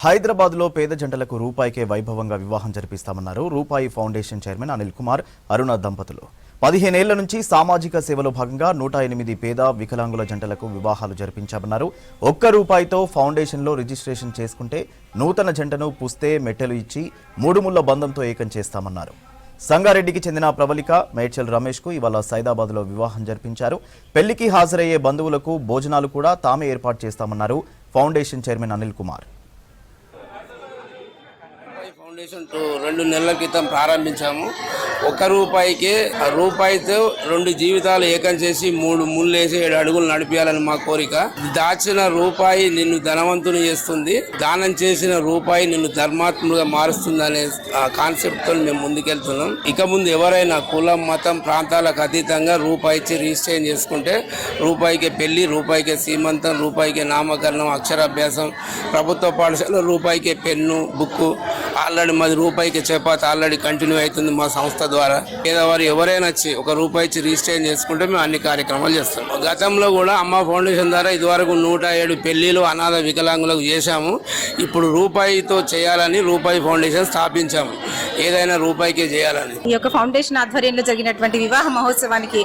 హైదరాబాద్లో పేద జంటలకు రూపాయికే వైభవంగా వివాహం జరిపిస్తామన్నారు రూపాయి ఫౌండేషన్ చైర్మన్ అనిల్ కుమార్, అరుణ దంపతులు. 15 ఏళ్ల నుంచి సామాజిక సేవలో భాగంగా 108 పేద వికలాంగుల జంటలకు వివాహాలు జరిపించామన్నారు. ఒక్క రూపాయితో ఫౌండేషన్లో రిజిస్ట్రేషన్ చేసుకుంటే నూతన జంటను పుస్తే మెట్టెలు ఇచ్చి 3 ముళ్ల బంధంతో ఏకం చేస్తామన్నారు. సంగారెడ్డికి చెందిన ప్రవళిక, మేడ్చల్ రమేష్కు ఇవాళ సైదాబాద్లో వివాహం జరిపించారు. పెళ్లికి హాజరయ్యే బంధువులకు భోజనాలు కూడా తామే ఏర్పాటు చేస్తామన్నారు foundation chairman Anil Kumar. Foundation 2 నెలల క్రితం ప్రారంభించాము. 1 రూపాయికే రూపాయితో 2 జీవితాలు ఏకం చేసి 3 ముళ్ళేసి 7 అడుగులు నడిపించాలని మా కోరిక. దాచిన రూపాయి నిన్ను ధనవంతుని చేస్తుంది, దానం చేసిన రూపాయి నిన్ను ధర్మాత్ముగా మారుస్తుంది అనే కాన్సెప్ట్ తో మేము ముందుకెళ్తున్నాం. ఇక ముందు ఎవరైనా కులం, మతం, ప్రాంతాలకు అతీతంగా రూపాయి ఇచ్చి రిజిస్ట్రేషన్ చేసుకుంటే రూపాయికే పెళ్లి, రూపాయికే సీమంతం, రూపాయికే నామకరణం, అక్షరాభ్యాసం, ప్రభుత్వ పాఠశాల రూపాయికే పెన్ను, బుక్కు, ఆల్రెడీ మాది రూపాయికి చపాతి ఆల్రెడీ కంటిన్యూ అవుతుంది మా సంస్థ ద్వారా. పేదవారు ఎవరైనా వచ్చి 1 రూపాయి ఇచ్చి రిజిస్ట్రేషన్ చేసుకుంటే మేము అన్ని కార్యక్రమాలు చేస్తాం. గతంలో కూడా అమ్మ ఫౌండేషన్ ద్వారా ఇదివరకు 107 పెళ్లిలు అనాథ వికలాంగులకు చేశాము. ఇప్పుడు రూపాయితో చేయాలని రూపాయి ఫౌండేషన్ స్థాపించాము. ఏదైనా రూపాయికే చేయాలని. ఈ యొక్క ఫౌండేషన్ ఆధ్వర్యంలో జరిగినటువంటి వివాహ మహోత్సవానికి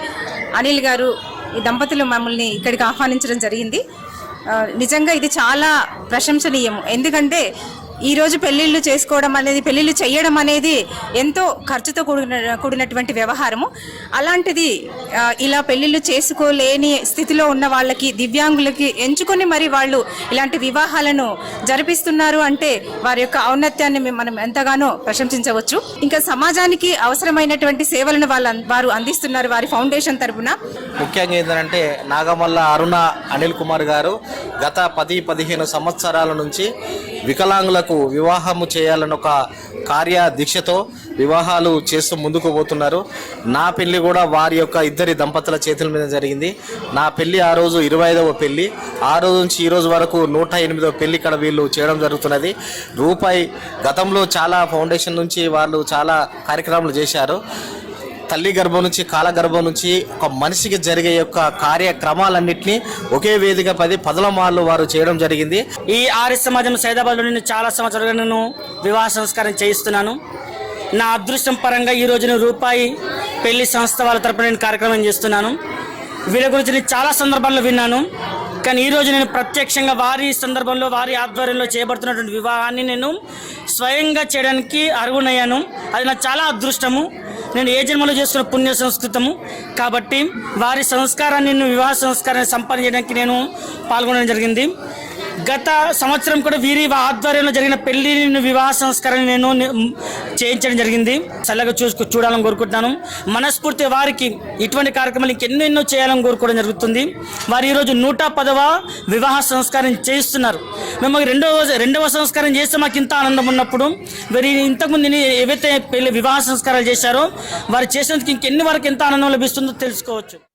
అనిల్ గారు, ఈ దంపతులు మమ్మల్ని ఇక్కడికి ఆహ్వానించడం జరిగింది. నిజంగా ఇది చాలా ప్రశంసనీయం. ఎందుకంటే ఈరోజు పెళ్లిళ్ళు చేయడం అనేది ఎంతో ఖర్చుతో కూడినటువంటి వ్యవహారము. అలాంటిది ఇలా పెళ్లిళ్ళు చేసుకోలేని స్థితిలో ఉన్న వాళ్ళకి, దివ్యాంగులకి ఎంచుకొని మరి వాళ్ళు ఇలాంటి వివాహాలను జరిపిస్తున్నారు అంటే వారి యొక్క ఔన్నత్యాన్ని మనం ఎంతగానో ప్రశంసించవచ్చు. ఇంకా సమాజానికి అవసరమైనటువంటి సేవలను వారు అందిస్తున్నారు వారి ఫౌండేషన్ తరఫున. ముఖ్యంగా ఏంటంటే నాగమల్ల అరుణ అనిల్ కుమార్ గారు గత 10-15 సంవత్సరాల నుంచి వికలాంగులకు వివాహము చేయాలని ఒక కార్యదీక్షతో వివాహాలు చేస్తూ ముందుకు పోతున్నారు. నా పెళ్లి కూడా వారి యొక్క ఇద్దరి దంపతుల చేతుల మీద జరిగింది. నా పెళ్లి ఆ రోజు 25వ పెళ్లి. ఆ రోజు నుంచి ఈ రోజు వరకు 108వ పెళ్లి ఇక్కడ వీళ్ళు చేయడం జరుగుతున్నది. రూపాయి గతంలో చాలా ఫౌండేషన్ నుంచి వాళ్ళు చాలా కార్యక్రమాలు చేశారు. తల్లి గర్భం నుంచి కాలగర్భం నుంచి ఒక మనిషికి జరిగే యొక్క కార్యక్రమాలన్నింటినీ ఒకే వేదిక 10 మార్లు వారు చేయడం జరిగింది. ఈ ఆర్య సమాజం సైదాబాద్లో నేను చాలా సంవత్సరాలుగా నేను వివాహ సంస్కారం చేయిస్తున్నాను. నా అదృష్టం పరంగా ఈ రోజు రూపాయి పెళ్లి సంస్థ వాళ్ళ తరపున నేను కార్యక్రమం చేస్తున్నాను. వీళ్ళ గురించి నేను చాలా సందర్భాల్లో విన్నాను. కానీ ఈరోజు నేను ప్రత్యక్షంగా వారి సందర్భంలో వారి ఆధ్వర్యంలో చేయబడుతున్నటువంటి వివాహాన్ని నేను స్వయంగా చేయడానికి అర్హునయ్యాను. అది నాకు చాలా అదృష్టము. నేను ఏ జన్మలో చేసుకున్న పుణ్య సంస్కృతము కాబట్టి వారి సంస్కారాన్ని, వివాహ సంస్కారాన్ని సంపన్న చేయడానికి నేను పాల్గొనడం జరిగింది. గత సంవత్సరం కూడా వీరి ఆధ్వర్యంలో జరిగిన పెళ్లి వివాహ సంస్కారాన్ని నేను చేయించడం జరిగింది. చల్లగా చూడాలని కోరుకుంటున్నాను. మనస్ఫూర్తి వారికి ఇటువంటి కార్యక్రమాలు ఇంకెన్నెన్నో చేయాలని కోరుకోవడం జరుగుతుంది. వారు ఈరోజు 110వ వివాహ సంస్కారం చేయిస్తున్నారు. మేము రెండవ సంస్కారం చేస్తే మాకు ఇంత ఆనందం ఉన్నప్పుడు వీరి ఇంతకుముందు ఏవైతే పెళ్లి వివాహ సంస్కారాలు చేశారో వారు చేసినందుకు ఇంకెన్ని వరకు ఎంత ఆనందం లభిస్తుందో తెలుసుకోవచ్చు.